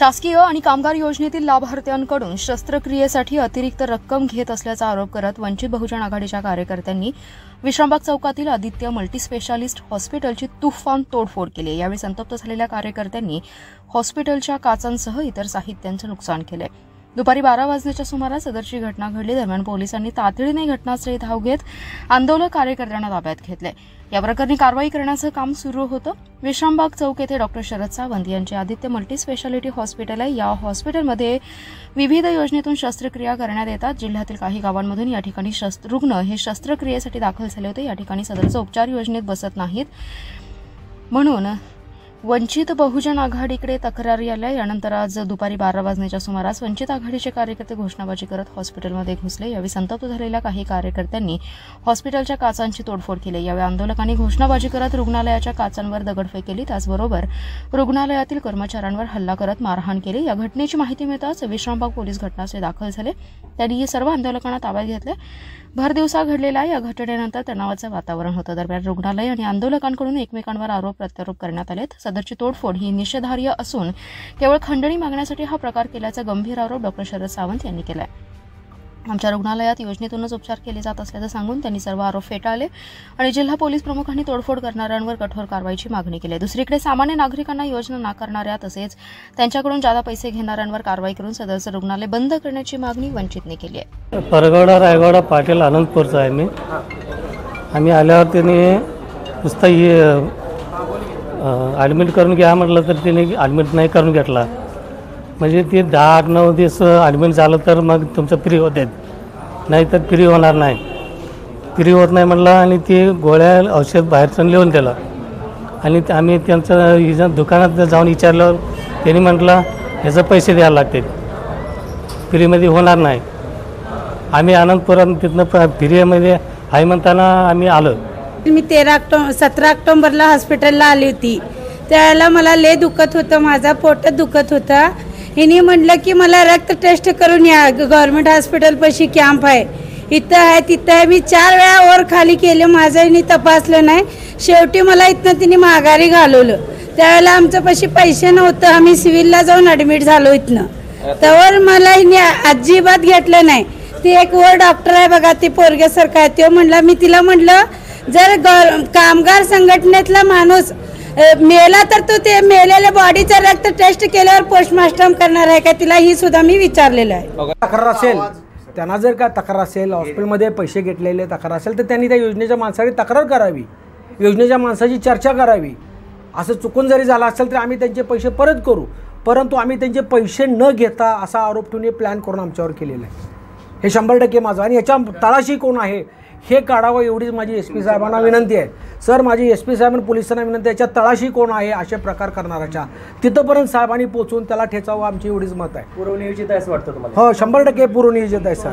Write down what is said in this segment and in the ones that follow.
शासकीय आणि कामगार योजनेतील लाभार्थ्यांकडून शस्त्रक्रियेसाठी अतिरिक्त रक्कम घेत असल्याचा आरोप करत वंचित बहुजन आघाडीच्या कार्यकर्त्यांनी विश्रामबाग चौकातील आदित्य मल्टीस्पेशालिस्ट हॉस्पिटलची तुफान तोडफोड केली। यावेळी संतप्त झालेल्या कार्यकर्त्यांनी हॉस्पिटलच्या काचांसह इतर साहित्याचं नुकसान केले। दुपारी 12 वाजण्याच्या सुमारास सदरची घटना घडली। दरम्यान पोलिसांनी तातडीने घटनास्थळी धाव घेत आंदोलक कार्यकर्त्यांना ताब्यात घेतले। या प्रकरणी कारवाई करण्याचं काम सुरू होतं। विश्रामबाग चौक येथे डॉक्टर शरद सावंत यांचे आदित्य मल्टीस्पेशालिटी हॉस्पिटल आहे। या हॉस्पिटलमध्ये विविध योजनेतून शस्त्रक्रिया करण्यात येतात। जिल्ह्यातील काही गावांमधून या ठिकाणी रुग्ण हे शस्त्रक्रियेसाठी दाखल झाले होते। या ठिकाणी सदरचे उपचार योजनेत बसत नाहीत म्हणून वंचित बहुजन आघाडीकडे तक्रारी आल्या। यानंतर आज दुपारी 12 वाजण्याच्या सुमारास वंचित आघाडीचे कार्यकर्ते घोषणाबाजी करत हॉस्पिटलमध्ये घुसले। यावेळी संतप्त झालेल्या काही कार्यकर्त्यांनी हॉस्पिटलच्या काचांची तोडफोड केली। यावेळी आंदोलकांनी घोषणाबाजी करत रुग्णालयाच्या काचांवर दगडफेक केली। त्याचबरोबर रुग्णालयातील कर्मचाऱ्यांवर हल्ला करत मारहाण केली। या घटनेची माहिती मिळताच विश्रामबाग पोलीस घटनास्थळी दाखल झाले। त्यांनी सर्व आंदोलकांना ताब्यात घेतले। भर दिवसा घडलेल्या या घटनेनंतर तणावाचं वातावरण होतं। दरम्यान रुग्णालय आणि आंदोलकांकडून एकमेकांवर आरोप प्रत्यारोप करण्यात आले। सदरची तोडफोड ही निषेधार्ह असून केवळ खंडणी मागण्यासाठी हा प्रकार केल्याचा गंभीर आरोप डॉक्टर शरद सावंत यांनी केलाय। आमच्या रुग्णालयात योजनेतूनच उपचार केले जात असल्याचं सांगून त्यांनी सर्व आरोप फेटाळले आणि जिल्हा पोलीस प्रमुखांनी तोडफोड करणाऱ्यांवर कठोर कारवाईची मागणी केली। दुसरीकडे सामान्य नागरिकांना योजना नाकारणाऱ्या तसेच त्यांच्याकडून जादा पैसे घेणाऱ्यांवर कारवाई करून सदरचं रुग्णालय बंद करण्याची मागणी वंचितने केली आहे। परगवडा रायगडा पाटील आनंदपूरचा आहे आम्ही आल्यावर त्यांनी नुसतं ॲडमिट करून घ्या म्हटलं तर त्यांनी ॲडमिट नाही करून घेतला। म्हणजे ते 10-9 दिवस ॲडमिट झालं तर मग तुमचं फ्री होते, नाहीतर फ्री होणार नाही। फ्री होत नाही म्हटलं आणि ते गोळ्या औषध बाहेरचं लिहून दिलं आणि आम्ही त्यांचं दुकानात जाऊन विचारल्यावर त्यांनी म्हटलं ह्याचं पैसे द्यायला लागते, फ्रीमध्ये होणार नाही। आम्ही आनंदपुरात तिथनं फ्रीमध्ये आहे म्हणताना आम्ही आलो। मी 17 ऑक्टोबरला हॉस्पिटलला आली होती। त्यावेळेला मला लय दुखत होतं, माझा पोटात दुखत होता। हिने म्हटलं की मला रक्त टेस्ट करून या, गव्हर्नमेंट हॉस्पिटलपाशी कॅम्प आहे, इथं आहे तिथं आहे। मी 4 वेळा वर खाली केले, माझं हिने तपासलं नाही। शेवटी मला इथनं तिने माघारी घालवलं। त्यावेळेला आमच्यापाशी पैसे नव्हतं, आम्ही सिव्हिलला जाऊन ॲडमिट झालो इथनं। त्यावर मला हिने अजिबात घेतलं नाही। ती एक वर डॉक्टर आहे बघा, ती पोरग्यासारखं आहे। तो म्हणला, मी तिला म्हटलं जर कामगार संघटनेतला माणूस मेला तर तो ते मेलेल्या बॉडीचं रक्त टेस्ट केल्यावर पोस्टमार्टम करणार आहे का, तिला ही सुद्धा मी विचारलेलं आहे। तक्रार असेल, त्यांना जर का तक्रार असेल, हॉस्पिटलमध्ये पैसे घेतलेले तक्रार असेल तर त्यांनी त्या योजनेच्या माणसाने तक्रार करावी, योजनेच्या माणसाची चर्चा करावी। असं चुकून जरी झालं असेल तर आम्ही त्यांचे पैसे परत करू, परंतु आम्ही त्यांचे पैसे न घेता असा आरोप ठेवून प्लॅन करून आमच्यावर केलेला आहे। हे 100% माझं आणि याच्या तळाशी कोण आहे हे काढावं एवढीच माझी SP साहेबांना विनंती आहे। सर, माझी SP साहेबांना पोलिसांना विनंती आहे, याच्या तळाशी कोण आहे असे प्रकार करणाऱ्याच्या तिथंपर्यंत साहेबांनी पोहोचून त्याला ठेचावं, आमची एवढीच मत आहे। पूर्वनियोजित आहे असं वाटतं तुम्हाला? हो, 100% पूर्वनियोजित आहे सर।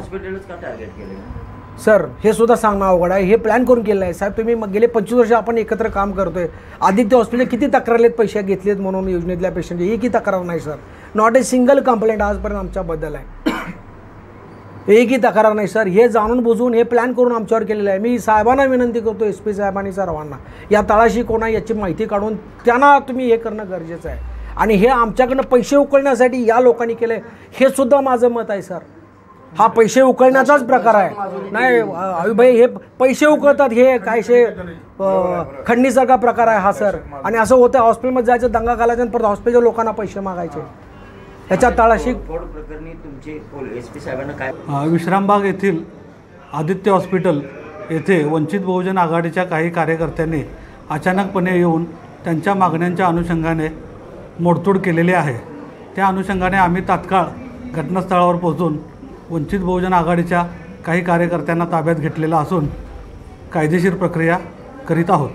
सर, हे सुद्धा सांगणं अवघड आहे, हे प्लॅन करून केलं आहे साहेब। तुम्ही गेले 25 वर्ष आपण एकत्र काम करतोय। आदित्य हॉस्पिटल किती तक्रारलेत पैसे घेतलेत म्हणून योजनेतल्या पेशंटची, एकही तक्रार नाही sir. Not a single complaint आजपर्यंत आमच्याबद्दल आहे, एकही तक्रार नाही सर। हे जाणून बुजून हे प्लॅन करून आमच्यावर केलेलं आहे। मी साहेबांना विनंती करतो, SP साहेबांनी सर्वांना या तळाशी कोण आहे याची माहिती काढून त्यांना तुम्ही हे करणं गरजेचं आहे। आणि हे आमच्याकडनं पैसे उकळण्यासाठी या लोकांनी केलं आहे, हे सुद्धा माझं मत आहे सर। हा पैसे उकळण्याचाच प्रकार आहे। नाही अविभाई, हे पैसे उकळतात, हे कायशे खंडणीसारखा प्रकार आहे हा सर। आणि असं होतं, हॉस्पिटलमध्ये जायचं, दंगा घालायचं आणि परत हॉस्पिटलच्या लोकांना पैसे मागायचे। याच्या तळाशी SP साहेबांना काय? विश्रामबाग येथील आदित्य हॉस्पिटल येथे वंचित बहुजन आघाडीच्या काही कार्यकर्त्यांनी अचानकपणे येऊन त्यांच्या मागण्यांच्या अनुषंगाने मोडतोड केलेली आहे। त्या अनुषंगाने आम्ही तात्काळ घटनास्थळावर पोहोचून वंचित बहुजन आघाडीच्या काही कार्यकर्त्यांना ताब्यात घेतलेला असून कायदेशीर प्रक्रिया करीत आहोत।